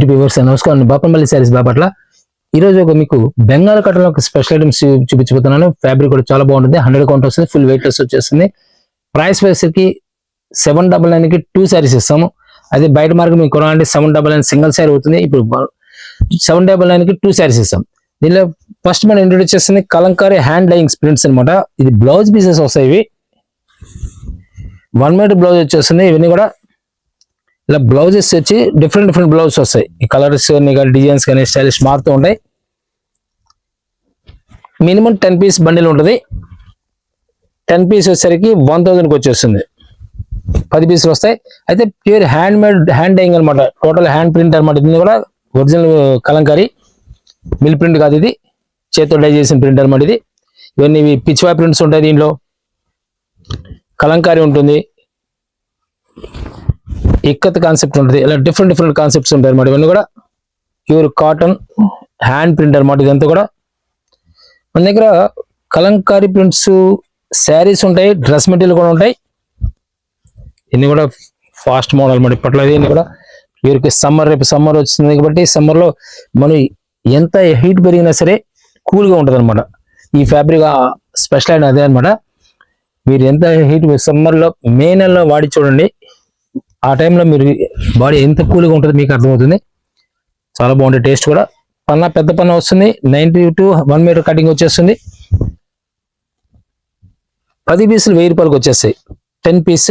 Viewers నమస్కారం, బాపంపల్లి శారీస్ బాపట్ల. ఈ రోజు ఒక మీకు బెంగాల్ కాటన్ ఒక స్పెషల్ ఐటమ్స్ చూపించబోతున్నాను. ఫ్యాబ్రిక్ కూడా చాలా బాగుంటుంది, 100 కౌంట్ వస్తుంది, ఫుల్ వెయిట్ లెస్ వచ్చేస్తుంది. ప్రైస్ వచ్చేసరికి 799 కి 2 శారీస్ ఇస్తాము. అదే బయట మార్కెట్ మీకు కొనాలంటే 799 సింగిల్ శారీ అవుతుంది. ఇప్పుడు 799 కి 2 శారీస్ ఇస్తాం. దీనిలో ఫస్ట్ మనం ఇంట్రొడ్యూస్ చేస్తుంది కలంకారీ హ్యాండ్ డైయింగ్ ప్రింట్స్ అనమాట. ఇది బ్లౌజ్ పీసెస్ వస్తాయి. ఇవి 1 మీటర్ బ్లౌజ్ వచ్చేస్తుంది. ఇవన్నీ కూడా ఇలా బ్లౌజెస్ వచ్చి డిఫరెంట్ బ్లౌజెస్ వస్తాయి. ఈ కలర్స్ కానీ డిజైన్స్ కానీ స్టైలిష్ మారుతూ ఉంటాయి. మినిమం 10 పీస్ బండిల్ ఉంటుంది. 10 పీస్ వచ్చేసరికి 1000కి వచ్చేస్తుంది. 10 పీసులు వస్తాయి. అయితే pure hand made hand dyeing అనమాట. టోటల్ హ్యాండ్ ప్రింట్ అనమాట. ఇది కూడా ఒరిజినల్ కలంకారీ, మిల్ ప్రింట్ కాదు, ఇది చేతితో డై చేసిన ప్రింట్ అనమాట. ఇది ఇవన్నీ పిచ్వా ప్రింట్స్ ఉంటాయి. దీంట్లో కలంకారీ ఉంటుంది, ఇక్కత్ కాన్సెప్ట్ ఉంటుంది. ఇలా డిఫరెంట్ కాన్సెప్ట్స్ ఉంటాయి అనమాట. ఇవన్నీ కూడా ప్యూర్ కాటన్ హ్యాండ్ ప్రింట్ అనమాట. ఇదంతా కూడా మన దగ్గర కలంకారీ ప్రింట్స్ శారీస్ ఉంటాయి, డ్రెస్ మెటీరియల్ కూడా ఉంటాయి. ఇన్ని కూడా ఫాస్ట్ మోడల్ అనమాట. ఇప్పట్లో ఇవన్నీ కూడా ప్యూర్కి రేపు సమ్మర్ వచ్చింది కాబట్టి సమ్మర్లో మనం ఎంత హీట్ పెరిగినా సరే కూల్గా ఉంటుంది అనమాట. ఈ ఫ్యాబ్రిక్ స్పెషల్ అయిన అదే అనమాట. మీరు ఎంత హీట్ సమ్మర్లో మే నెలలో వాడి చూడండి, ఆ టైంలో మీరు బాడీ ఎంత కూల్గా ఉంటుందో మీకు అర్థమవుతుంది. చాలా బాగుంటుంది. టేస్ట్ కూడా పెద్ద పన్న వస్తుంది. 90 to 1 మీటర్ కటింగ్ వచ్చేస్తుంది. 10 పీసులు 1000 రూపాయలకి వచ్చేస్తాయి. 10 పీస్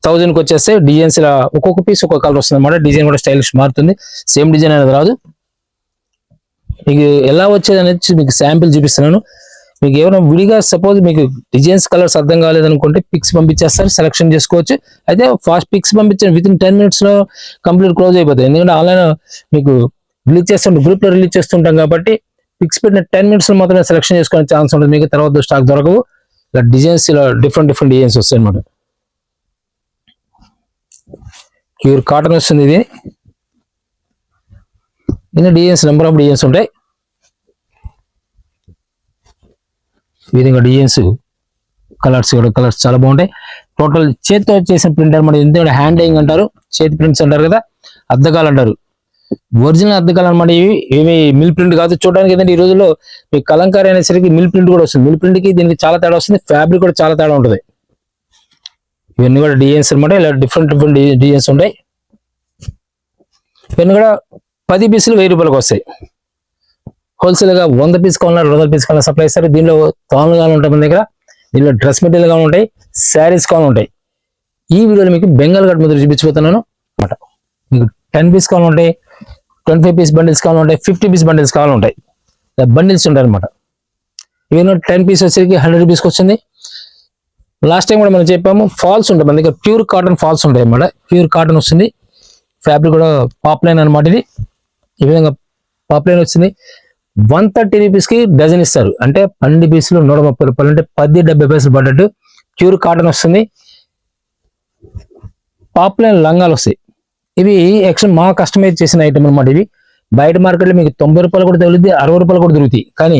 1000కి వచ్చేస్తాయి. డిజైన్స్ ఇలా ఒక్కొక్క పీస్ ఒక్కొక్క కలర్ వస్తుంది అనమాట. డిజైన్ కూడా స్టైలిష్ మారుతుంది. సేమ్ డిజైన్ అనేది రాదు. మీకు ఎలా వచ్చేది అనేది మీకు శాంపిల్ చూపిస్తున్నాను. మీకు ఏమైనా విడిగా సపోజ్ మీకు డిజైన్స్ కలర్స్ అర్థం కాలేదనుకుంటే పిక్స్ పంపించేస్తారు, సెలెక్షన్ చేసుకోవచ్చు. అయితే ఫాస్ట్ పిక్స్ పంపించండి, విత్ ఇన్ 10 minutes లో కంప్లీట్ క్లోజ్ అయిపోతుంది. ఎందుకంటే ఆన్లైన్ మీకు రిలీజ్ చేస్తుంటాం, గ్రూప్ లో రిలీజ్ చేస్తుంటాం కాబట్టి పిక్స్ పెట్టిన 10 minutes లో మాత్రమే సెలెక్షన్ చేసుకునే ఛాన్స్ ఉంటుంది. మీకు తర్వాత స్టాక్ దొరకవు. ఇలా డిజైన్స్ ఇలా డిఫరెంట్ డిజైన్స్ వస్తాయి అనమాట. ప్యూర్ కాటన్ వస్తుంది. ఇది డిజైన్స్ నెంబర్ ఆఫ్ డిజైన్స్ ఉంటాయి. ఈ విధంగా డిజైన్స్ కలర్స్ చాలా బాగుంటాయి. టోటల్ చేతితో చేసిన ప్రింట్ అనమాట. ఎందుకంటే హ్యాండ్ డైయింగ్ అంటారు, చేతి ప్రింట్స్ అంటారు కదా, అద్దకాలు అంటారు. ఒరిజినల్ అద్దకాలు అనమాట. ఇవి మిల్ ప్రింట్ కాదు. చూడడానికి ఏంటంటే ఈ రోజుల్లో మీ కలంకారీ అనేసరికి మిల్ ప్రింట్ కూడా వస్తుంది. మిల్ ప్రింట్ కి దీనికి చాలా తేడా వస్తుంది. ఫ్యాబ్రిక్ కూడా చాలా తేడా ఉంటుంది. ఇవన్నీ కూడా డిజైన్స్ అనమాట. ఇలా డిఫరెంట్ డిజైన్స్ ఉంటాయి. ఇవన్నీ కూడా 10 పీసులు 1000 రూపాయలకు వస్తాయి. హోల్సేల్ గా 100 పీస్ కావాలన్నా 200 పీస్ కావాలన్నా సప్లై ఇస్తారు. దీనిలో తాన్లు కావాలి ఉంటాయి మన దగ్గర. దీనిలో డ్రెస్ మెటీరియల్ కావాలి ఉంటాయి, శారీస్ కావాలి ఉంటాయి. ఈ వీడియోలో మీకు బెంగాల్ కట్ ముద్ర చూపించబోతున్నాను అనమాట. మీకు 10 పీస్ కావాలి ఉంటాయి, 25 పీస్ బండిల్స్ కావాలి ఉంటాయి, 50 పీస్ బండిల్స్ కావాలి ఉంటాయి. బండిల్స్ ఉంటాయి అనమాట. ఇవన్నీ 10 పీస్ వచ్చేసరికి 100 రూపీస్కి వస్తుంది. లాస్ట్ టైం కూడా మనం చెప్పాము, ఫాల్స్ ఉంటాయి మన దగ్గర. ప్యూర్ కాటన్ ఫాల్స్ ఉంటాయి అనమాట. ప్యూర్ కాటన్ వస్తుంది. ఫ్యాబ్రిక్ కూడా పాప్లైన్ అనమాట. ఇది ఈ విధంగా పాప్లైన్ వచ్చింది. 130 రూపీస్కి డజన్ ఇస్తారు. అంటే 12 పీసులు 130 రూపాయలు, అంటే 10-70 పైసలు పడ్డట్టు. ప్యూర్ కాటన్ వస్తుంది. పాప్లైన్ లంగాలు వస్తాయి. ఇవి యాక్చువల్ మా కస్టమైజ్ చేసిన ఐటమ్ అనమాట. ఇవి బయట మార్కెట్లో మీకు 90 రూపాయలు కూడా తగులుతుంది, 60 రూపాయలు కూడా దొరుకుతాయి. కానీ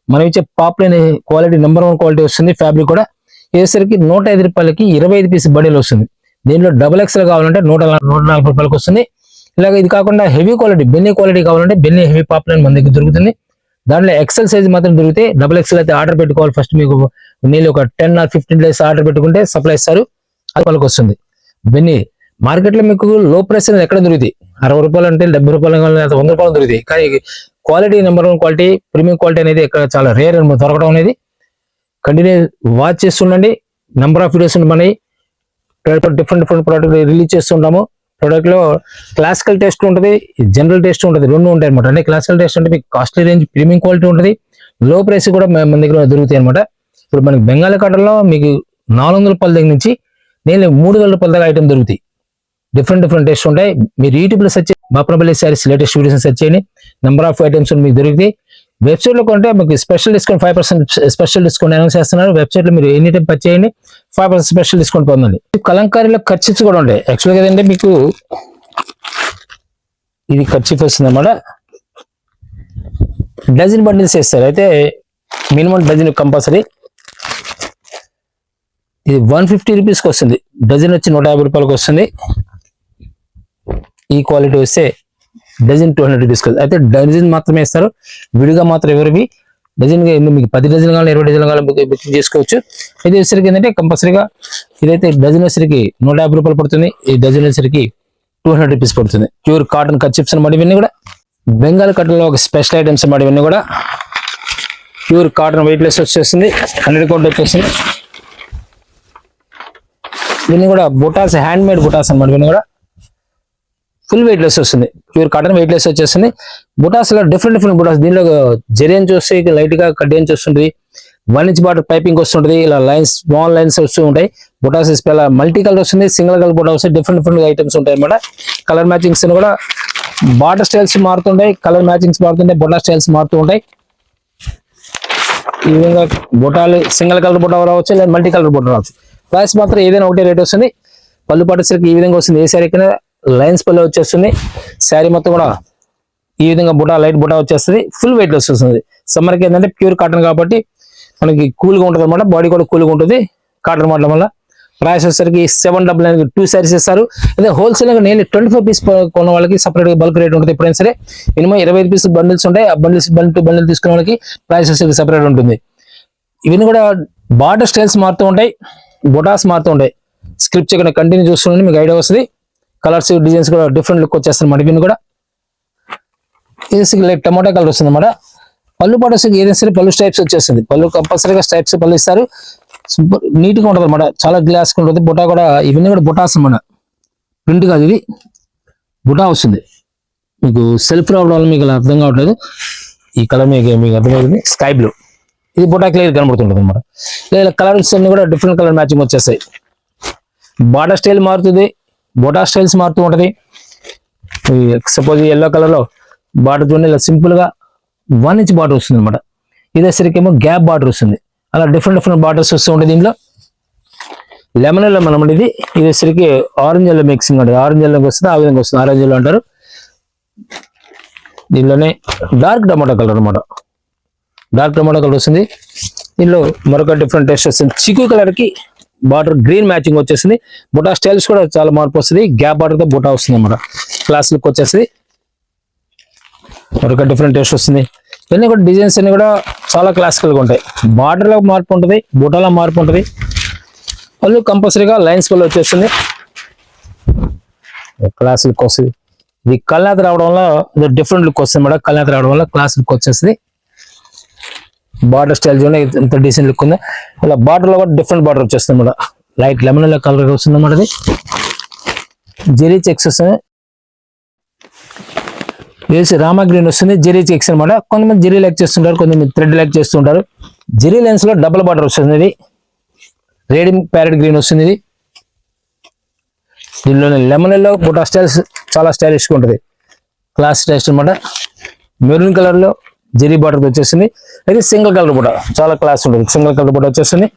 మనం ఇచ్చే పాప్లైన్ క్వాలిటీ నెంబర్ 1 క్వాలిటీ వస్తుంది. ఫ్యాబ్రిక్ కూడా వేసరికి 105 రూపాయలకి 25 పీస్ బండిల్ వస్తుంది. దీనిలో XXL కావాలంటే 140 రూపాయలకి వస్తుంది. ఇలాగ ఇది కాకుండా హెవీ క్వాలిటీ బెన్నీ క్వాలిటీ కావాలంటే బెన్నీ హెవీ పాప్లైన్ మన దగ్గర దొరుకుతుంది. దాంట్లో XL సైజ్ మాత్రం దొరికితే, XXL అయితే ఆర్డర్ పెట్టుకోవాలి. ఫస్ట్ మీకు నేను ఒక 10 or 15 days ఆర్డర్ పెట్టుకుంటే సప్లై ఇస్తారు. అది వాళ్ళకి వస్తుంది. బెన్నీ మార్కెట్లో మీకు లో ప్రైస్ అనేది ఎక్కడ దొరుకుతాయి. 60 రూపాయలు అంటే 70 రూపాయలు 100 రూపాయలు దొరుకుతాయి. కానీ quality number 1 quality premium quality అనేది ఇక్కడ చాలా రేర్ దొరకడం అనేది. కంటిన్యూ వాచ్ చేస్తుండండి. నెంబర్ ఆఫ్ వీడియోస్ మనకి డిఫరెంట్ ప్రోడక్ట్ రిలీజ్ చేస్తుంటాము. ప్రోడక్ట్ లో క్లాసికల్ టేస్ట్ ఉంటుంది, జనరల్ టేస్ట్ ఉంటుంది, 2 ఉంటాయి అనమాట. అంటే క్లాసికల్ టేస్ట్ అంటే మీకు కాస్ట్లీ రేంజ్ ప్రీమియం క్వాలిటీ ఉంటుంది, లో ప్రైస్ కూడా మన దగ్గర దొరుకుతాయి అనమాట. ఇప్పుడు మనకి బెంగాలీ కాటన్లో మీకు 400 రూపాయల దగ్గర నుంచి నేను 3000 రూపాయల దాకా ఐటమ్ దొరుకుతాయి. డిఫరెంట్ టేస్ట్ ఉంటాయి. మీరు యూట్యూబ్లో సెర్చ్ చేయండి, బాపంపల్లి శారీస్ లేటెస్ట్ వీడియోస్ సెర్చ్ చేయండి. నెంబర్ ఆఫ్ ఐటమ్స్ మీకు దొరుకుతాయి. వెబ్సైట్ లో కొంటే మీకు special discount 5% special discount announce చేస్తున్నారు. వెబ్సైట్ లో మీరు ఎనీ టైం పర్చేజ్ చేయండి, 5% స్పెషల్ డిస్కౌంట్ పొందండి. కలంకారీలో కర్చీఫ్స్ కూడా ఉంటాయి. యాక్చువల్గా ఏంటంటే మీకు ఇది కర్చీఫ్ వస్తుంది అన్నమాట. డజన్ బండిల్స్ వేస్తారు. అయితే మినిమం డజన్ కంపల్సరీ. ఇది 150 రూపీస్కి వస్తుంది. డజన్ వచ్చి 150 రూపాయలకి వస్తుంది. ఈ క్వాలిటీ వస్తే డజన్ 200 రూపీస్. అయితే డజన్ మాత్రమే ఇస్తారు, విడిగా మాత్రం ఎవరివి డజన్ మీకు 10 డజన్ కావాలి 20 డజన్ కావాలి బుకింగ్ చేసుకోవచ్చు. ఇది వచ్చేసరికి ఏంటంటే కంపల్సరీగా ఇదైతే డజన్ వచ్చేసరికి 150 రూపాయలు పడుతుంది, ఈ డజన్ వచ్చేసరికి 200 రూపీస్ పడుతుంది. ప్యూర్ కాటన్ కర్చిప్స్ అన్నమాట ఇవన్నీ కూడా. బెంగాల్ కాటన్ లో ఒక స్పెషల్ ఐటమ్స్ అన్నమాట ఇవన్నీ కూడా. ప్యూర్ కాటన్ వెయిట్ లెస్ వచ్చేస్తుంది, 100 కౌంట్ వచ్చేస్తుంది. ఇవన్నీ కూడా బుటాస్, హ్యాండ్ మేడ్ బుటాస్ అన్నమాట ఇవన్నీ కూడా. ఫుల్ వెయిట్ లెస్ వస్తుంది, ప్యూర్ కాటన్ వెయిట్ లెస్ వచ్చేస్తుంది. బుటాస్ లో డిఫరెంట్ బుటాస్, దీనిలో జెరియన్ చూస్తే లైట్ గా కడ్డేన్ చూస్తుంటుంది, 1 ఇంచ్ బార్డర్ పైపింగ్ వస్తుంటది, ఇలా లైన్స్ స్మాల్ లైన్స్ వస్తూ ఉంటాయి. బుటాస్ మల్టీ కలర్ వస్తుంది, సింగిల్ కలర్ బుటా వస్తాయి, డిఫరెంట్ ఐటమ్స్ ఉంటాయి అన్నమాట. కలర్ మ్యాచింగ్స్ కూడా బార్డర్ స్టైల్స్ మారుతుంటాయి, కలర్ మ్యాచింగ్స్ మారుతుంటాయి, బుటా స్టైల్స్ మారుతూ ఉంటాయి. ఈ విధంగా బుటాలు సింగిల్ కలర్ బుటా రావచ్చు, లేదా మల్టీ కలర్ బుటా రావచ్చు. ప్రైస్ మాత్రం ఏదైనా ఒకటే రేట్ వస్తుంది. పళ్ళు పట్టేసరికి ఈ విధంగా వస్తుంది, ఏ శారీ కింద లైన్స్ పళ్ళు వచ్చేస్తుంది. శారీ మొత్తం కూడా ఈ విధంగా బుటా లైట్ బుటా వచ్చేస్తుంది, ఫుల్ వెయిట్ లెస్ వస్తుంది. సమ్మర్కి ఏంటంటే ప్యూర్ కాటన్ కాబట్టి మనకి కూల్గా ఉంటుంది అనమాట, బాడీ కూడా కూల్గా ఉంటుంది కాటన్ వాడడం వల్ల. ప్రైస్ వచ్చేసరికి 799 2 శారీస్ ఇస్తారు. అదే హోల్సేల్ గా నేను 25 పీస్ కొన్న వాళ్ళకి సపరేట్ గా బల్క్ రేట్ ఉంటుంది. ఎప్పుడైనా సరే మినిమం 25 పీస్ బండిల్స్ ఉంటాయి, ఆ బండిల్స్ బండిల్ తీసుకునే వాళ్ళకి ప్రైస్ వచ్చేసరికి సపరేట్ ఉంటుంది. ఇవన్నీ కూడా బార్డర్ స్టైల్స్ మారుతూ ఉంటాయి, బొటాస్ మారుతూ ఉంటాయి. స్క్రిప్ట్ ఇక్కడ కంటిన్యూ చూస్తుంటే మీకు ఐడియా వస్తుంది. కలర్స్ డిజైన్స్ కూడా డిఫరెంట్ లుక్ వచ్చేస్తాయి అన్నమాట. ఇవన్నీ కూడా ఇది లైక్ టమాటా కలర్ వస్తుంది అన్నమాట. పళ్ళు పాటు ఏదైనా సరే పళ్ళు స్టైప్స్ వచ్చేస్తుంది, పళ్ళు కంపల్సరీగా స్టైప్స్ పళ్ళు ఇస్తారు. సూపర్ నీట్ గా ఉంటుంది అనమాట, చాలా గ్లాస్ ఉంటుంది. బుటా కూడా ఇవన్నీ కూడా బుటాస్ అనమాట, ప్రింట్ కాదు ఇది బుటా వస్తుంది. మీకు సెల్ఫ్ రావడం వల్ల మీకు అర్థం కావట్లేదు, ఈ కలర్ మీకు అర్థమవుతుంది. స్కై బ్లూ ఇది బుటా క్లియర్ కనబడుతుంటుంది అనమాట. లేదా కలర్స్ అన్ని కూడా డిఫరెంట్ కలర్ మ్యాచింగ్ వచ్చేస్తాయి. బార్డర్ స్టైల్ మారుతుంది, బుటా స్టైల్స్ మారుతూ ఉంటుంది. సపోజ్ ఎల్లో కలర్ లో బార్డర్ చూడండి, ఇలా సింపుల్ గా 1 ఇంచ్ బార్డర్ వస్తుంది అనమాట. ఇదేసరికేమో గ్యాప్ బార్డర్ వస్తుంది, అలా డిఫరెంట్ బార్డర్స్ వస్తూ ఉంటాయి. దీంట్లో లెమన్ ఎల్లో అనమాట. ఇది వచ్చరికి ఆరెంజ్ ఎల్లో మిక్సింగ్ ఉంటుంది, ఆరెంజ్ ఎల్లోకి వస్తుంది, ఆ విధంగా వస్తుంది, ఆరెంజ్ ఎల్లో అంటారు. దీనిలోనే డార్క్ టమాటో కలర్ అనమాట, డార్క్ టమాటో కలర్ వస్తుంది. దీనిలో మరొక డిఫరెంట్ టేస్ట్ వస్తుంది. చిక్కు కలర్ కి బార్డర్ గ్రీన్ మ్యాచింగ్ వచ్చేసింది. బుటా స్టైల్స్ కూడా చాలా మార్పు వస్తుంది, గ్యాప్ బార్డర్ తో బుటా వస్తుంది అనమాట. క్లాస్ లుక్ వచ్చేస్తుంది, మరొక డిఫరెంట్ టేస్ట్ వస్తుంది. ఇవన్నీ కూడా డిజైన్స్ అన్ని కూడా చాలా క్లాసికల్ గా ఉంటాయి. బార్డర్ లో మార్పు ఉంటుంది, బుటాలో మార్పు ఉంటుంది. పళ్ళు కంపల్సరీగా లైన్స్ పళ్ళు వచ్చేస్తుంది, క్లాస్ లుక్ వస్తుంది. ఇది కల్నాథ్ రావడం వల్ల డిఫరెంట్ లుక్ వస్తుంది మేడం. కల్నాథ్ రావడం వల్ల క్లాస్ లుక్ వచ్చేస్తుంది. బార్డర్ స్టైల్ చూడండి ఎంత డీసెంట్ లుక్ ఉంది. ఇలా బార్డర్ లో కూడా డిఫరెంట్ బార్డర్ వచ్చేస్తుంది మేడం. లైట్ లెమన్ కలర్ వస్తుంది అన్నమాట. ఇది జెరీ చెక్స్ వస్తుంది, రామా గ్రీన్ వస్తుంది, జెరీ చెక్స్ అనమాట. కొంతమంది జెరీ లైక్ చేస్తుంటారు, కొంతమంది థ్రెడ్ లైక్ చేస్తుంటారు. జెరీ లైన్స్ లో డబుల్ బార్డర్ వస్తుంది. ఇది రేడింగ్ ప్యారెట్ గ్రీన్ వస్తుంది. ఇది దీనిలోనే లెమన్ ఎల్లో బుటా స్టైల్స్ చాలా స్టైలిష్ గా ఉంటుంది, క్లాస్ స్టైల్స్ అనమాట. మెరూన్ కలర్ లో జెరీ బార్డర్ వచ్చేసింది. అయితే సింగిల్ కలర్ బుటా చాలా క్లాస్ ఉంటుంది, సింగిల్ కలర్ బుటా వచ్చేస్తుంది.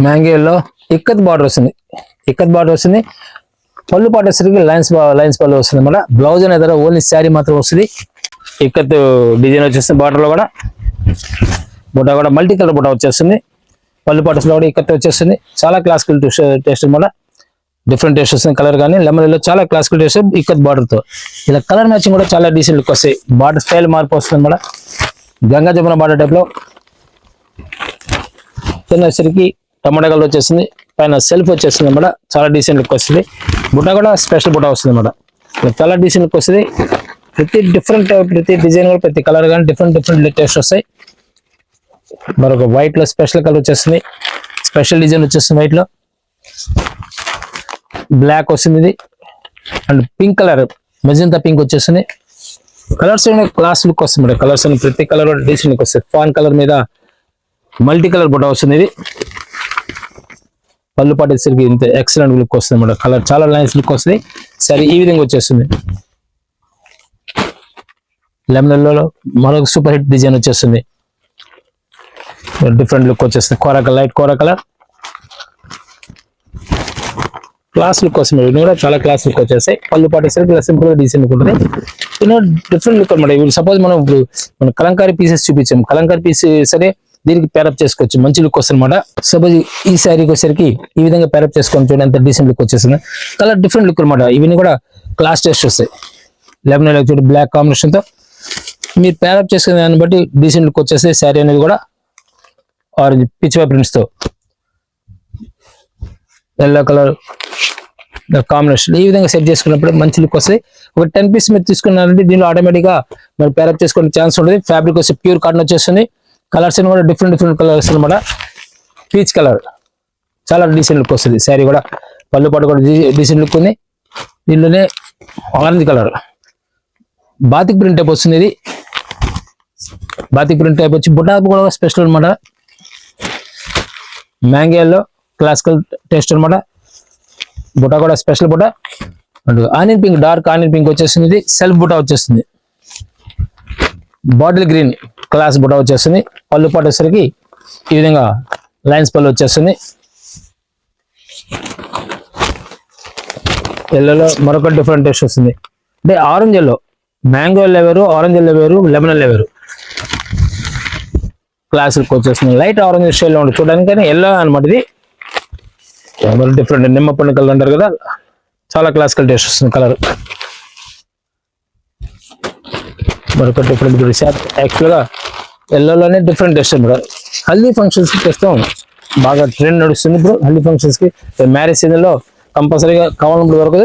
మ్యాంగో ఎల్లో ఇక్కత్ బార్డర్ వస్తుంది, ఇక్కత్ బార్డర్ వస్తుంది. పళ్ళు పాటేసరికి లైన్స్ పళ్ళు వస్తుంది అన్నమాట. బ్లౌజ్ అనేది ఓన్లీ శారీ మాత్రం వస్తుంది. ఇక్కత్ డిజైన్ వచ్చేస్తుంది. బార్డర్ లో కూడా బుటా కూడా మల్టీ కలర్ బుటా వచ్చేస్తుంది. పళ్ళు పాటేసలో కూడా ఇక్కత్ వచ్చేస్తుంది. చాలా క్లాసికల్ టేస్ట్ అనమాట, డిఫరెంట్ టేస్ట్ వస్తుంది. కలర్ కానీ లెమన్ లో చాలా క్లాసికల్ టేస్ట్ ఇక్కత్ బార్డర్ తో. ఇలా కలర్ మ్యాచింగ్ కూడా చాలా డీసెంట్ లుక్ వస్తాయి. బార్డర్ స్టైల్ మార్పు వస్తుంది అనమాట. గంగా జమున బార్డర్ టైప్ లో వచ్చేసరికి టమాటా కలర్ వచ్చేసింది. పైన సెల్ఫ్ వచ్చేస్తుంది అనమాట, చాలా డీసెంట్ లుక్ వస్తుంది. బుటా కూడా స్పెషల్ బుటా వస్తుంది అనమాట, చాలా డీసెంట్ లుక్ వస్తుంది. ప్రతి డిజైన్ కూడా ప్రతి కలర్ కానీ డిఫరెంట్ టేస్ట్ వస్తాయి. మరొక వైట్ లో స్పెషల్ కలర్ వచ్చేస్తుంది, స్పెషల్ డిజైన్ వచ్చేస్తుంది. వైట్ లో బ్లాక్ వస్తుంది ఇది, and pink colour magenta pink వచ్చేస్తుంది. కలర్స్ క్లాస్ లుక్ వస్తుంది. కలర్స్ అని ప్రతి కలర్ డీసెంట్ లుక్ వస్తుంది. ఫాన్ కలర్ మీద మల్టీ కలర్ బుటా వస్తుంది. ఇది పళ్ళు పాటేసరికి ఇంత ఎక్సలెంట్ లుక్ వస్తుంది అన్నమాట. కలర్ చాలా నైస్ లుక్ వస్తుంది. సరే ఈ విధంగా వచ్చేస్తుంది. లెమన్ ఎల్లో మరొక సూపర్ హిట్ డిజైన్ వచ్చేస్తుంది, డిఫరెంట్ లుక్ వచ్చేస్తుంది. లైట్ కోరా కలర్ క్లాస్ లుక్ వస్తుంది. ఇవి కూడా చాలా క్లాస్ లుక్ వచ్చేస్తాయి. పళ్ళు పాటేసరికి ఇలా సింపుల్ గా డీసెంట్ లుక్ ఉంటుంది. డిఫరెంట్ లుక్ అనమాట. ఇప్పుడు సపోజ్ మనం కలంకారీ పీసెస్ చూపించాం, కలంకారీ పీస్ సరే దీనికి పేరప్ చేసుకోవచ్చు, మంచి లుక్ వస్తుంది అనమాట. సపోజ్ ఈ శారీకి వచ్చేసరికి ఈ విధంగా పేరప్ చేసుకొని చూడండి ఎంత డీసెంట్ లుక్ వచ్చేస్తుంది. కలర్ డిఫరెంట్ లుక్ అనమాట. ఇవన్నీ కూడా క్లాస్ టెస్ట్ వస్తాయి. లెమన్ ఎల్లో చూడండి బ్లాక్ కాంబినేషన్తో మీరు పేరప్ చేసుకునే దాన్ని బట్టి డీసెంట్ లుక్ వచ్చేస్తాయి. శారీ అనేది కూడా ఆరెంజ్ పిచ్వై ప్రింట్స్తో ఎల్లో కలర్ కాంబినేషన్ ఈ విధంగా సెట్ చేసుకున్నప్పుడు మంచి లుక్ వస్తాయి. ఒక 10 పీస్ మీరు తీసుకున్నారంటే దీనిలో ఆటోమేటిక్గా మీరు పేరప్ చేసుకునే ఛాన్స్ ఉంటుంది. ఫ్యాబ్రిక్ వచ్చి ప్యూర్ కాటన్ వచ్చేస్తుంది. కలర్స్ కూడా డిఫరెంట్ కలర్స్ అనమాట. పీచ్ కలర్ చాలా డీసెంట్ లుక్ వస్తుంది. శారీ కూడా పళ్ళు పాటు కూడా డీసెంట్ లుక్ ఉంది. దీనిలోనే orange colour batik print type వస్తుంది. ఇది బాతిక్ ప్రింట్ టైప్ వచ్చి బుటా కూడా స్పెషల్ అనమాట. మ్యాంగోలో క్లాసికల్ టేస్ట్ అనమాట. బుటా కూడా స్పెషల్ బుటా. And onion pink dark onion pink వచ్చేస్తుంది. ఇది సెల్ఫ్ బుటా వచ్చేస్తుంది. బాటిల్ గ్రీన్ క్లాస్ బుటా వచ్చేస్తుంది. పళ్ళు పాటు వచ్చేసరికి ఈ విధంగా లైన్స్ పళ్ళు వచ్చేస్తుంది. ఎల్లోలో మరొక డిఫరెంట్ టేస్ట్ వస్తుంది. అంటే ఆరెంజ్ ఎల్లో, మ్యాంగో ఎల్లో వేరు, ఆరెంజ్ ఎల్లో వేరు, లెమన్ ఎల్లో వేరు క్లాసిక్ వచ్చేస్తుంది. లైట్ ఆరెంజ్ షేడ్లో ఉంటుంది చూడడానికి, కానీ ఎల్లో అనమాట. ఇది డిఫరెంట్ నిమ్మ పండు కలర్ అంటారు కదా, చాలా క్లాసికల్ టేస్ట్ వస్తుంది కలర్. మరొక డిఫరెంట్ యాక్చువల్గా ఎల్లోలోనే డిఫరెంట్ టేస్ట్ అనమాట. హల్దీ ఫంక్షన్స్కి తెస్తాం, బాగా ట్రెండ్ నడుస్తుంది ఇప్పుడు హల్దీ ఫంక్షన్స్కి. మ్యారేజ్ సీజన్లో కంపల్సరీగా కావాలన్నప్పుడు వరకు.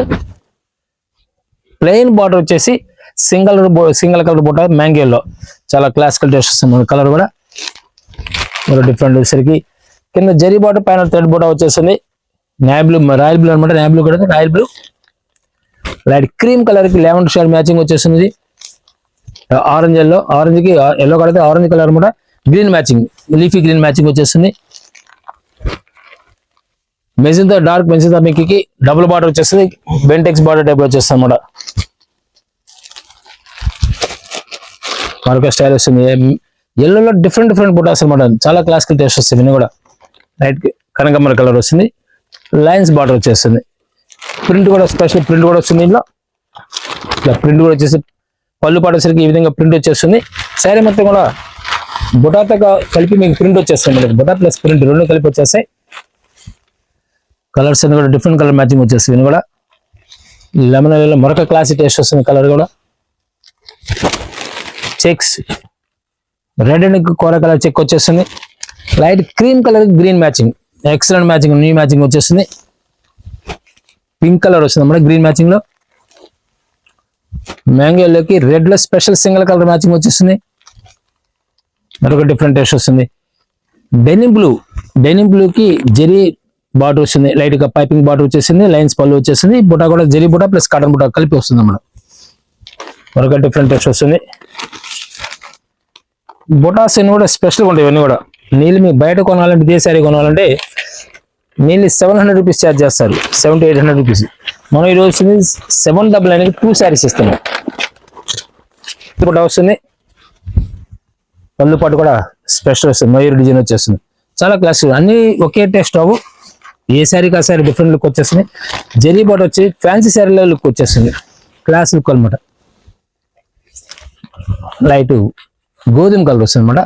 ప్లెయిన్ బార్డర్ వచ్చేసి సింగిల్ కలర్ బుట్ట మ్యాంగోలో చాలా క్లాసికల్ టేస్ట్ వస్తుంది కలర్ కూడా. మరో డిఫరెంట్ వచ్చేసరికి కింద జరీ బార్డర్ పైన థ్రెడ్ బుట్ట వచ్చేస్తుంది. రాయల్ బ్లూ అనమాట. రాయల్ బ్లూ కూడా రాయల్ బ్లూ లైట్ క్రీమ్ కలర్కి లెవెండర్ షేడ్ మ్యాచింగ్ వచ్చేస్తుంది. ఆరెంజ్ ఆరెంజ్కి ఎల్లో కడితే ఆరెంజ్ కలర్ అనమాట. Green matching leafy green matching వచ్చేస్తుంది. మెజంతా డార్క్ మెజంతా పింక్కి డబుల్ బార్డర్ వచ్చేస్తుంది. బెంటెక్స్ బార్డర్ టైప్ వచ్చేస్తుంది అనమాట. మరొక స్టైల్ వస్తుంది. ఎల్లోలో డిఫరెంట్ బుటాస్ అనమాట. చాలా క్లాసికల్ టేస్ట్ వస్తుంది. ఇవన్నీ కూడా లైట్ కనకమ్మర కలర్ వస్తుంది. లైన్స్ బార్డర్ వచ్చేస్తుంది. ప్రింట్ కూడా స్పెషల్ ప్రింట్ కూడా వస్తుంది. ఇంట్లో ఇట్లా ప్రింట్ కూడా వచ్చేసి పళ్ళు పాటేసరికి ఈ విధంగా ప్రింట్ వచ్చేస్తుంది. శారీ మొత్తం కూడా బుటాతో కలిపి మీకు ప్రింట్ వచ్చేస్తుంది. బుటా ప్లస్ ప్రింట్ రెండు కలిపి వచ్చేస్తాయి. కలర్స్ అన్ని కూడా డిఫరెంట్ కలర్ మ్యాచింగ్ వచ్చేస్తుంది. ఇవన్నీ కూడా లెమన్ ఎల్లో మరొక క్లాసిక్ టేస్ట్ వస్తుంది కలర్ కూడా. చెక్స్ రెడ్ అండ్ కోర కలర్ చెక్ వచ్చేస్తుంది. Light cream colour green matching excellent matching new matching వచ్చేస్తుంది. పింక్ కలర్ వస్తుంది అన్నమాట గ్రీన్ మ్యాచింగ్ లో. మ్యాంగో ఎల్లోకి రెడ్ లో స్పెషల్ సింగిల్ కలర్ మ్యాచింగ్ వచ్చేస్తుంది. మరొక డిఫరెంట్ టేస్ట్ వస్తుంది. డెనిమ్ బ్లూకి జెరీ బార్డర్ వస్తుంది. లైట్ గా పైపింగ్ బార్డర్ వచ్చేసింది. లైన్స్ పళ్ళు వచ్చేసింది. బుటా కూడా జెరీ బుటా ప్లస్ కాటన్ బుటా కలిపి వస్తుంది అన్నమాట. మరొక డిఫరెంట్ టేస్ట్ వస్తుంది. బుటాస్ అన్ని కూడా స్పెషల్గా ఉంటాయి. ఇవన్నీ కూడా నీళ్ళు మీకు బయట కొనాలంటే ఇదే శారీ కొనాలంటే నీళ్ళు 700 రూపీస్ ఛార్జ్ చేస్తారు. 700-800 రూపీస్. మనం ఈరోజు 799కి 2 శారీస్ ఇస్తాము. బుటా వస్తుంది. పళ్ళు పాటు కూడా స్పెషల్ వస్తుంది. మయూర్ డిజైన్ వచ్చేస్తుంది. చాలా క్లాసిక్. అన్ని ఒకే టేస్ట్ అవ్వు. ఏ శారీకి ఆ శారీ డిఫరెంట్ లుక్ వచ్చేస్తుంది. జెరీ బార్డర్ వచ్చి ఫ్యాన్సీ శారీలో లుక్ వచ్చేస్తుంది. క్లాస్ లుక్ అనమాట. లైట్ గోధుమ కలర్ వస్తుంది అనమాట.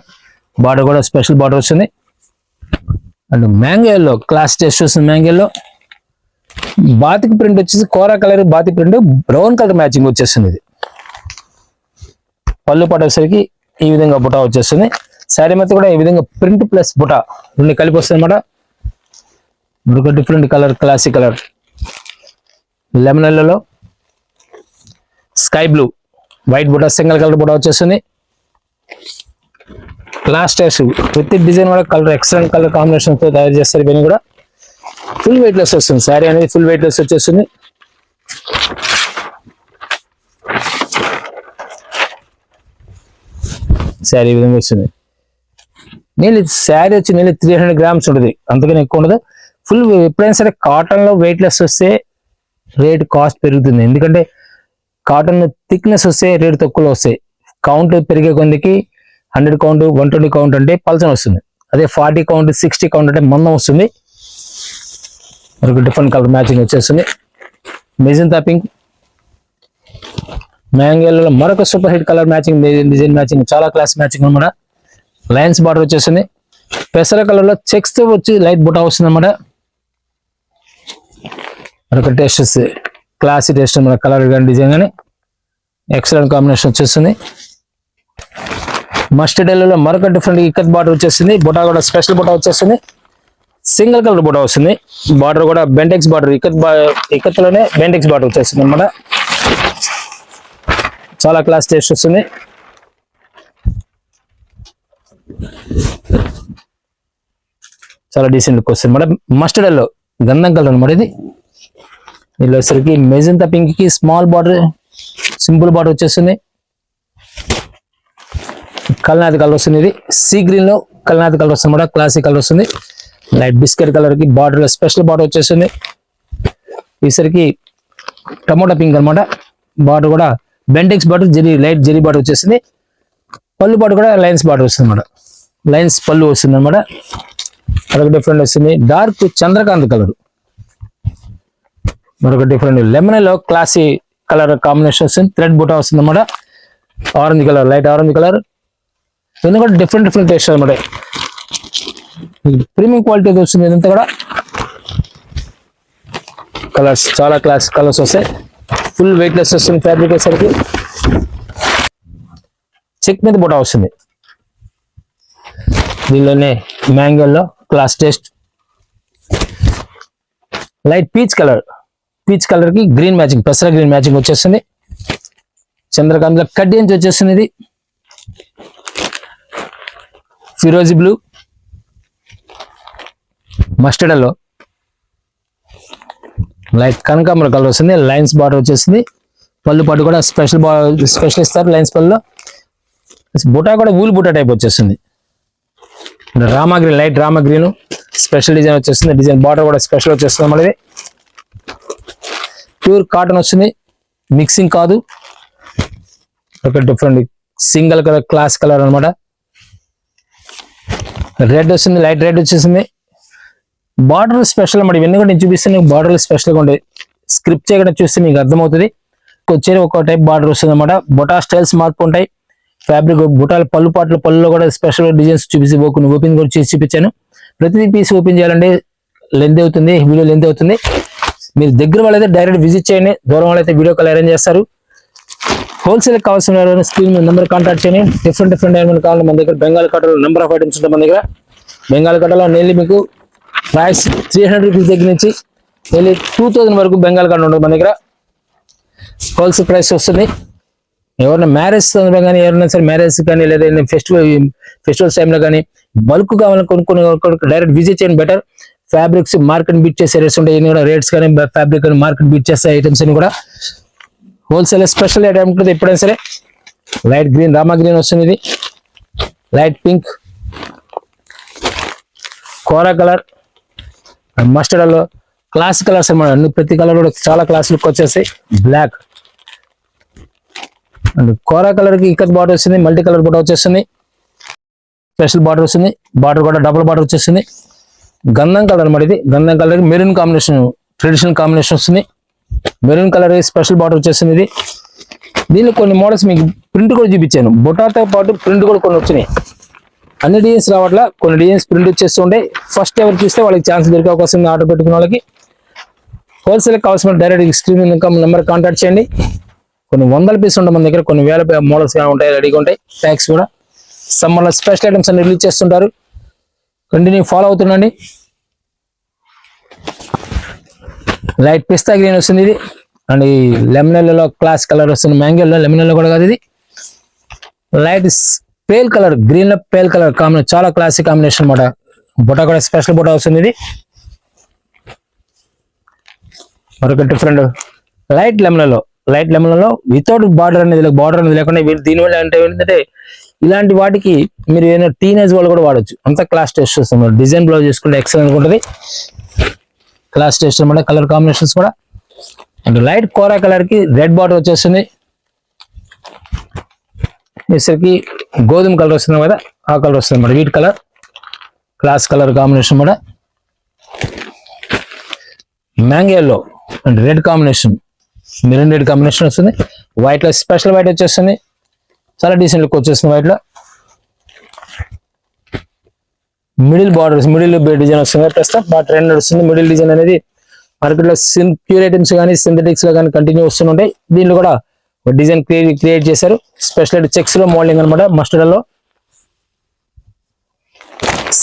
బార్డర్ కూడా స్పెషల్ బార్డర్ వస్తుంది. అండ్ మ్యాంగోలో క్లాస్ టేస్ట్ వస్తుంది. మ్యాంగోలో బాతిక్ ప్రింట్ వచ్చేసి కోరా colour batik print brown colour matching వచ్చేస్తుంది. ఇది పళ్ళు పడేసరికి ఈ విధంగా బుటా వచ్చేస్తుంది. శారీ మొత్తం కూడా ఈ విధంగా ప్రింట్ ప్లస్ బుటా రెండు కలిపి వస్తుంది అనమాట. మరొక different colour classic colour lemon ఎల్లోలో స్కై బ్లూ వైట్ బుటా సింగిల్ కలర్ బుటా వచ్చేస్తుంది. క్లాస్ టేస్ట్ విత్ డిజైన్ కూడా కలర్ ఎక్సలెంట్ కలర్ కాంబినేషన్ తో తయారు చేస్తారు. ఇవన్నీ కూడా ఫుల్ వెయిట్ లెస్ వస్తుంది. శారీ అనేది ఫుల్ వెయిట్ లెస్ వచ్చేస్తుంది. శారీ ఈ విధంగా వస్తుంది. శారీ వచ్చి 300 గ్రామ్స్ ఉంటుంది. అంతకని ఎక్కువ ఉండదు. ఫుల్ ఎప్పుడైనా సరే కాటన్ లో వెయిట్ లెస్ వస్తే రేట్ కాస్ట్ పెరుగుతుంది. ఎందుకంటే కాటన్ థిక్నెస్ వస్తే రేట్ తక్కువలో వస్తాయి. కౌంట్ పెరిగే కొందికి 100 కౌంట్ 120 కౌంట్ అంటే పల్సన్ వస్తుంది. అదే 40 కౌంట్ 60 కౌంట్ అంటే మందం వస్తుంది. మరొక డిఫరెంట్ కలర్ మ్యాచింగ్ వచ్చేస్తుంది. మెజంతా పింక్ మ్యాంగోలో మరొక super hit colour matching design matching చాలా క్లాస్ మ్యాచింగ్ అనమాట. లైన్స్ బార్డర్ వచ్చేస్తుంది. పెసర కలర్ లో చెక్స్ తో వచ్చి లైట్ బుటా వస్తుంది అనమాట. మరొక టేస్ట్ వస్తుంది. క్లాసీ టేస్ట్ మన కలర్ కానీ డిజైన్ కానీ ఎక్సలెంట్ కాంబినేషన్ వచ్చేస్తుంది. మస్టర్డ్ ఎల్లోలో మరొక డిఫరెంట్ ఇక్కత్ బార్డర్ వచ్చేసింది. బుటా కూడా స్పెషల్ బుటా వచ్చేస్తుంది. సింగిల్ కలర్ బుటా వస్తుంది. బార్డర్ కూడా బెంటెక్స్ బార్డర్ ఇక్కత్లోనే బెంటెక్స్ బార్డర్ వచ్చేస్తుంది అనమాట. చాలా క్లాస్ టేస్ట్ వస్తుంది. చాలా డీసెంట్ లుక్ వస్తుంది అనమాట. మస్టర్డ్ ఎల్లో గంధం కలర్ అనమాట. ఇది ఇలా వచ్చరికి మెజంతా పింక్ కి స్మాల్ బార్డర్ సింపుల్ బార్డర్ వచ్చేస్తుంది. కల్నాథ్ కలర్ వస్తుంది. ఇది సీ గ్రీన్ లో కల్నాథ్ కలర్ వస్తుంది అనమాట. క్లాసిక్ కలర్ వస్తుంది. లైట్ బిస్కెట్ కలర్ కి బార్డర్ లో స్పెషల్ బార్డర్ వచ్చేస్తుంది. ఈసరికి టమోటా పింక్ అనమాట. బార్డర్ కూడా Bentex border light zari border వచ్చేసింది. పళ్ళు బార్డర్ కూడా లైన్స్ బార్డర్ వస్తుంది అనమాట. లైన్స్ పళ్ళు వస్తుంది అనమాట. అదొక డిఫరెంట్ వస్తుంది. డార్క్ చంద్రకాంత్ కలర్ మరొక డిఫరెంట్. లెమన్ లో క్లాసీ కలర్ కాంబినేషన్ వస్తుంది. థ్రెడ్ బుటా వస్తుంది అనమాట. Orange colour light orange colour. ఇవన్నీ కూడా డిఫరెంట్ టేస్ట్ అనమాట. ప్రీమియం క్వాలిటీ వస్తుంది. ఇదంతా కూడా కలర్స్ చాలా క్లాస్ కలర్స్ వస్తాయి. ఫుల్ వెయిట్ లెస్ వస్తుంది. ఫ్యాబ్రిక్ వచ్చేసరికి చెక్ మీద బుటా వస్తుంది. దీనిలోనే మ్యాంగోలో class taste. Light peach colour కి గ్రీన్ మ్యాచింగ్ పెసర గ్రీన్ మ్యాచింగ్ వచ్చేస్తుంది. చంద్రకాంత్ లో కడ్డీ నుంచి వచ్చేస్తుంది. ఇది ఫిరోజీ బ్లూ, మస్టర్డ్ ఎల్లో, లైట్ కనకాంబర కలర్ వస్తుంది. లైన్స్ బార్డర్ వచ్చేసింది. పళ్ళు పాటు కూడా స్పెషల్ ఇస్తారు లైన్స్ పళ్ళులో. బుటా కూడా ఊల్ బుటా టైప్ వచ్చేస్తుంది. Rama green light Rama green special design వచ్చేస్తుంది. డిజైన్ బార్డర్ కూడా స్పెషల్ వచ్చేస్తుంది మనది. ప్యూర్ కాటన్ వస్తుంది. మిక్సింగ్ కాదు. ఒక different single colour class colour అనమాట. రెడ్ వస్తుంది. లైట్ రెడ్ వచ్చేసింది. బార్డర్ స్పెషల్ అన్నమాట. ఇవన్నీ కూడా నేను చూపిస్తే బార్డర్ స్పెషల్గా ఉంటాయి. స్క్రిప్ట్ చేయకుండా చూస్తే మీకు అర్థమవుతుంది. వచ్చేది ఒక టైప్ బార్డర్ వస్తుంది అనమాట. బుటా స్టైల్స్ మార్పు ఉంటాయి. ఫ్యాబ్రిక్ బుటాల పళ్ళులో కూడా స్పెషల్ డిజైన్స్ చూపిస్తే ఓపెన్ కూడా చేసి చూపించాను. ప్రతి పీస్ ఓపెన్ చేయాలంటే లెంత్ అవుతుంది. వీడియో లెంత్ అవుతుంది. మీరు దగ్గర వాళ్ళైతే డైరెక్ట్ విజిట్ చేయండి. దూరం వాళ్ళైతే వీడియో కాల్ అరేంజ్ చేస్తారు. హోల్సేల్ కావాల్సిన స్క్రీన్ నెంబర్ కాంటాక్ట్ చేయండి. డిఫరెంట్ ఐటమ్ కావాలి మన దగ్గర. బెంగాల్ కట్టలో నెంబర్ ఆఫ్ ఐటమ్స్ ఉంటాయి మన దగ్గర. బెంగాల్ కట్టలో నేర్లీ మీకు ప్రైస్ 300 రూపీస్ దగ్గర నుంచి నేర్లీ 2000 వరకు బెంగాల్ కట్ట ఉంటుంది మన దగ్గర. హోల్సేల్ ప్రైస్ వస్తుంది. ఎవరైనా మ్యారేజ్ సందర్భంగా కానీ ఎవరైనా సరే మ్యారేజ్ కానీ లేదా ఫెస్టివల్స్ టైంలో కానీ బల్క్ కావాలని కొనుక్కొని డైరెక్ట్ విజిట్ చేయండి బెటర్. ఫ్యాబ్రిక్స్ మార్కెట్ బీట్ చేసే రేట్స్ ఉంటాయి. ఇవన్నీ కూడా రేట్స్ కానీ ఫ్యాబ్రిక్ కానీ మార్కెట్ బీట్ చేసే ఐటమ్స్ అని కూడా హోల్సేల్ స్పెషల్ ఐటమ్ ఉంటుంది. ఎప్పుడైనా సరే లైట్ గ్రీన్ రామా గ్రీన్ వస్తుంది. ఇది లైట్ పింక్, కోరా colour, mustard yellow class colours అనమాట. అన్ని ప్రతి కలర్ కూడా చాలా క్లాస్ లుక్ వచ్చేస్తాయి. బ్లాక్ అండ్ కోరా కలర్ కి ఇక్కత్ బార్డర్ వస్తుంది. మల్టీ కలర్ బుట్ట వచ్చేస్తుంది. స్పెషల్ బార్డర్ వస్తుంది. బార్డర్ కూడా డబుల్ బార్డర్ వచ్చేస్తుంది. గంధం కలర్ అనమాట. ఇది గంధం colour maroon combination traditional combination వస్తుంది. మెరూన్ కలర్ స్పెషల్ బార్డర్ వచ్చేస్తుంది. ఇది దీనిలో కొన్ని మోడల్స్ మీకు ప్రింట్ కూడా చూపించాను. బుటాతో పాటు ప్రింట్ కూడా కొన్ని వచ్చినాయి. అన్ని డిజైన్స్ రావట్లా, కొన్ని డిజైన్స్ ప్రింట్ వచ్చేస్తుంటే ఫస్ట్ ఎవరు చూస్తే వాళ్ళకి ఛాన్స్ దొరికే అవకాశం ఉంది. ఆర్డర్ పెట్టుకున్న వాళ్ళకి హోల్సేల్ కావాల్సిన direct screen income number contact చేయండి. కొన్ని వందల పీసులు ఉంటాయి మన దగ్గర. కొన్ని వేల మోడల్స్ ఉంటాయి, రెడీగా ఉంటాయి. ప్యాక్స్ కూడా సమ్మర్లో స్పెషల్ ఐటమ్స్ అన్ని రిలీజ్ చేస్తుంటారు. కంటిన్యూ ఫాలో అవుతుండండి. లైట్ పిస్తా గ్రీన్ వస్తుంది. ఇది అండ్ ఈ లెమన్ ఎల్లో క్లాస్ కలర్ వస్తుంది. మ్యాంగోలో లెమన్ ఎల్లో కూడా కాదు. ఇది లైట్ పేల్ కలర్ గ్రీన్ లో పేల్ కలర్ కాంబినేషన్ చాలా క్లాసిక్ కాంబినేషన్ అనమాట. బుటా కూడా స్పెషల్ బుటా వస్తుంది. ఇది మరొక డిఫరెంట్ లైట్ లెమన్ లో వితౌట్ బార్డర్ అనేది లేకుండా దీనివల్ల ఏంటంటే ఇలాంటి వాటికి మీరు ఏదైనా టీనేజ్ వాళ్ళు కూడా వాడచ్చు. అంత క్లాస్ టెస్ట్ వస్తుంది. డిజైన్ బ్లౌజ్ చేసుకుంటే ఎక్సలెంట్ ఉంటుంది. క్లాస్ టెస్ట్ అనమాట. కలర్ కాంబినేషన్స్ కూడా అండ్ లైట్ కోరా కలర్ కి రెడ్ బార్డర్ వచ్చేస్తుంది. వచ్చేసరికి గోధుమ కలర్ వస్తుంది కదా, ఆ కలర్ వస్తుంది అన్నమాట. Wheat colour class colour combination కూడా. Mango yellow and red combination maroon red combination వస్తుంది. వైట్ లో స్పెషల్ వైట్ వచ్చేస్తుంది. చాలా డీసెంట్ లుక్ వచ్చేస్తుంది వైట్ లో. మిడిల్ బార్డర్స్ మిడిల్ డిజైన్ వస్తుంది. ప్రస్తుతం మా ట్రెండ్ నడుస్తుంది మిడిల్ డిజైన్ అనేది. మార్కెట్లో ప్యూర్ ఐటమ్స్ కానీ సింథటిక్స్ లో కానీ కంటిన్యూ వస్తుంటాయి. దీనిలో కూడా డిజైన్ క్రియేట్ చేశారు. స్పెషల్ చెక్స్ లో మోల్డింగ్ అనమాట. మస్టర్డ్ లో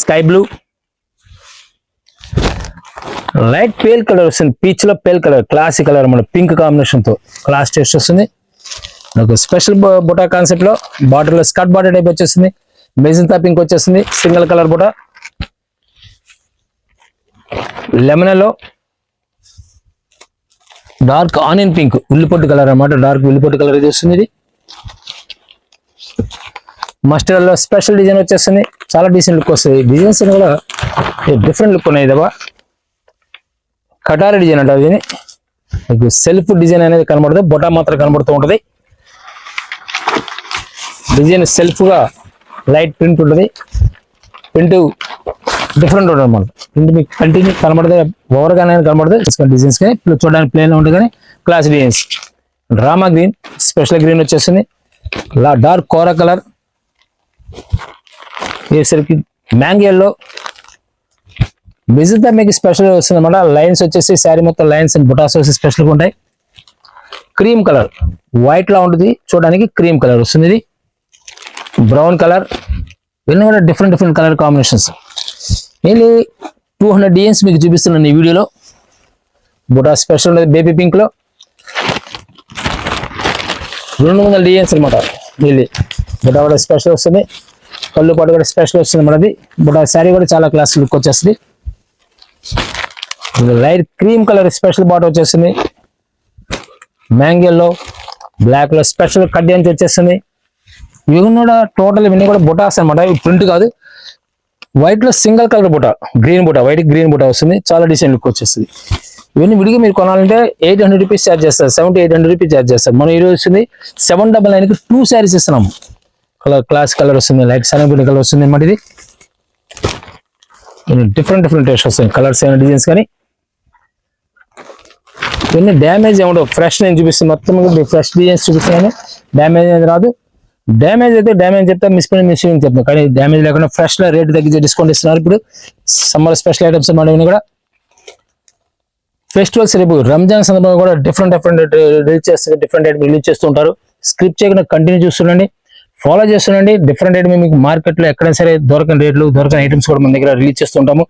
sky blue, light pale colour వస్తుంది. పీచ్ లో పేల్ కలర్, క్లాసిక్ కలర్ మన పింక్ కాంబినేషన్ తో క్లాస్ టేస్ట్ వస్తుంది. స్పెషల్ బుటా కాన్సెప్ట్ లో బార్డర్ లో స్కర్ట్ బార్డర్ టైప్ వచ్చేస్తుంది. మెజంతా పింక్ వచ్చేస్తుంది. సింగిల్ కలర్ బుటా. లెమన్ లో డార్క్ ఆనియన్ పింక్ ఉల్లిపొట్టు కలర్ అన్నమాట. డార్క్ ఉల్లిపొట్టు కలర్ ఇది వస్తుంది. ఇది మస్టర్డ్ లో స్పెషల్ డిజైన్ వచ్చేస్తుంది. చాలా డీసెంట్ లుక్ వస్తుంది. డిజైన్స్ కూడా డిఫరెంట్ లుక్ ఉన్నాయి. ఇదవా కటారి డిజైన్ అంట. అది మీకు సెల్ఫ్ డిజైన్ అనేది కనబడుతుంది. బొటా మాత్రం కనబడుతూ ఉంటుంది. డిజైన్ సెల్ఫ్ గా లైట్ ప్రింట్ ఉంటుంది. ప్రింట్ డిఫరెంట్ ఉంటుంది అన్నమాట. ప్రింట్ మీకు కంటిన్యూ కనబడితే ఓవర్గానే కనబడుతుంది. డిజైన్స్ కానీ ఇప్పుడు చూడడానికి ప్లేన్ ఉంటుంది కానీ class designs. Drama green, special green వచ్చేస్తుంది. డార్క్ కోరా కలర్, వేసరికి మ్యాంగో ఎల్లో, మెజంతా మీకు స్పెషల్ వస్తుంది అన్నమాట. లైన్స్ వచ్చేసి శారీ మొత్తం లైన్స్ అండ్ బుటాస్ వచ్చి స్పెషల్గా ఉంటాయి. క్రీమ్ కలర్ వైట్ లా ఉంటుంది. చూడడానికి క్రీమ్ కలర్ వస్తుంది. ఇది బ్రౌన్ కలర్, ఇవన్నీ కూడా డిఫరెంట్ కలర్ కాంబినేషన్స్. నేను 200 డిజైన్స్ మీకు చూపిస్తున్నాను ఈ వీడియోలో. బుటా స్పెషల్ ఉన్నది బేబీ పింక్ లో 200 డిజైన్స్ అనమాట. ఇది బుటా కూడా స్పెషల్ వస్తుంది. కళ్ళు పాటు కూడా స్పెషల్ వస్తుంది మనది. బుటా శారీ కూడా చాలా క్లాస్ లుక్ వచ్చేస్తుంది. లైట్ క్రీమ్ కలర్ స్పెషల్ బాట్ వచ్చేస్తుంది. మ్యాంగోలో బ్లాక్ లో స్పెషల్ కట్ డిజైన్స్ వచ్చేస్తుంది. ఇవి కూడా టోటల్ ఇవన్నీ కూడా బుటాస్ అనమాట. ప్రింట్ కాదు. వైట్ లో సింగిల్ కలర్ బుటా, గ్రీన్ బుటా, వైట్ గ్రీన్ బుటా వస్తుంది. చాలా డిసెంట్ లుక్ వచ్చేస్తుంది. ఇవన్నీ విడిగా మీరు కొనాలంటే 800 రూపీస్ ఛార్జ్ చేస్తారు. 70-800 రూపీస్ ఛార్జ్ చేస్తారు. మనం ఈరోజు వస్తుంది 799కి 2 శారీస్ ఇస్తున్నాము. కలర్ క్లాస్ కలర్ వస్తుంది. లైట్ సనబిడి కలర్ వస్తుంది అన్నమాట. ఇది డిఫరెంట్ టేస్ట్ వస్తుంది. కలర్స్ అయిన డిజైన్స్ కానీ ఇవన్నీ డ్యామేజ్ ఏముండవు. ఫ్రెష్ నేను చూపిస్తాను. మొత్తం ఫ్రెష్ డిజైన్స్ చూపిస్తున్నాను. డ్యామేజ్ అనేది రాదు. డ్యామేజ్ అయితే డ్యామేజ్ చెప్తా, మిస్ప్రింట్ చెప్తాను. కానీ డ్యామేజ్ లేకుండా ఫ్రెష్ లో రేట్ తగ్గించి డిస్కౌంట్ ఇస్తున్నారు. ఇప్పుడు సమ్మర్ స్పెషల్ ఐటమ్స్ అన్నమాట. కూడా ఫెస్టివల్స్ రేపు రంజాన్ సందర్భంగా కూడా డిఫరెంట్ రిలీజ్ చేస్తారు. డిఫరెంట్ ఐటమ్ రిలీజ్ చేస్తూ ఉంటారు. స్క్రిప్ట్ చేయకుండా కంటిన్యూ చూస్తుండండి, ఫాలో చేస్తుండండి. డిఫరెంట్ ఐటమ్ మీకు మార్కెట్లో ఎక్కడైనా సరే దొరకని రేట్లు, దొరకని ఐటమ్స్ కూడా మన దగ్గర రిలీజ్ చేస్తుంటాము.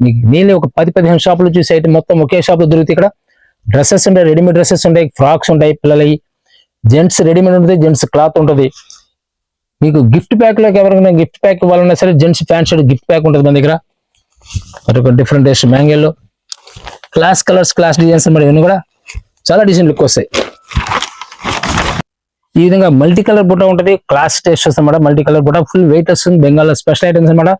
మీకు నేను ఒక 10-15 షాపులు చూసే ఐటమ్ మొత్తం ఒకే షాప్ లో దొరుకుతాయి. ఇక్కడ డ్రెస్సెస్ ఉంటాయి, రెడీమేడ్ డ్రెస్సెస్ ఉంటాయి, ఫ్రాక్స్ ఉంటాయి, పిల్లలవి, జెంట్స్ రెడీమేడ్ ఉంటుంది, జెంట్స్ క్లాత్ ఉంటుంది. మీకు గిఫ్ట్ ప్యాక్ లోకి ఎవరికైనా గిఫ్ట్ ప్యాక్ ఇవ్వాలన్నా సరే gents pant shirt gift pack ఉంటుంది మన దగ్గర. మరొక డిఫరెంట్ టేస్ట్ మ్యాంగోలో క్లాస్ కలర్స్, క్లాస్ డిజైన్స్ మరి ఇవన్నీ కూడా చాలా డిజైన్ లుక్ వస్తాయి. ఈ విధంగా మల్టీ కలర్ బుట్ట ఉంటుంది. క్లాస్ టేస్ట్ వస్తుంది అన్నమాట. మల్టీ కలర్ బుట్ట ఫుల్ వెయిట్ వస్తుంది. బెంగాల్ స్పెషల్ ఐటమ్స్ అనమాట.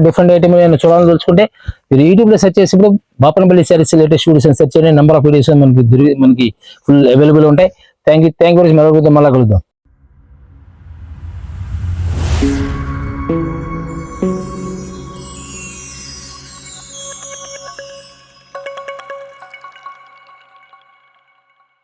డిఫరెంట్ ఐటమ్ చూడాలని తెలుసుకుంటే మీరు యూట్యూబ్ లో సెర్చ్ చేసినప్పుడు బాపనపల్లి శారీస్ లేటెస్ట్ వీడియోస్ అని సెర్చ్ చేయండి. నెంబర్ ఆఫ్ వీడియోస్ మనకి ఫుల్ అవైలబుల్ ఉంటాయి. థ్యాంక్ యూ మరొక మళ్ళా కలుద్దాం.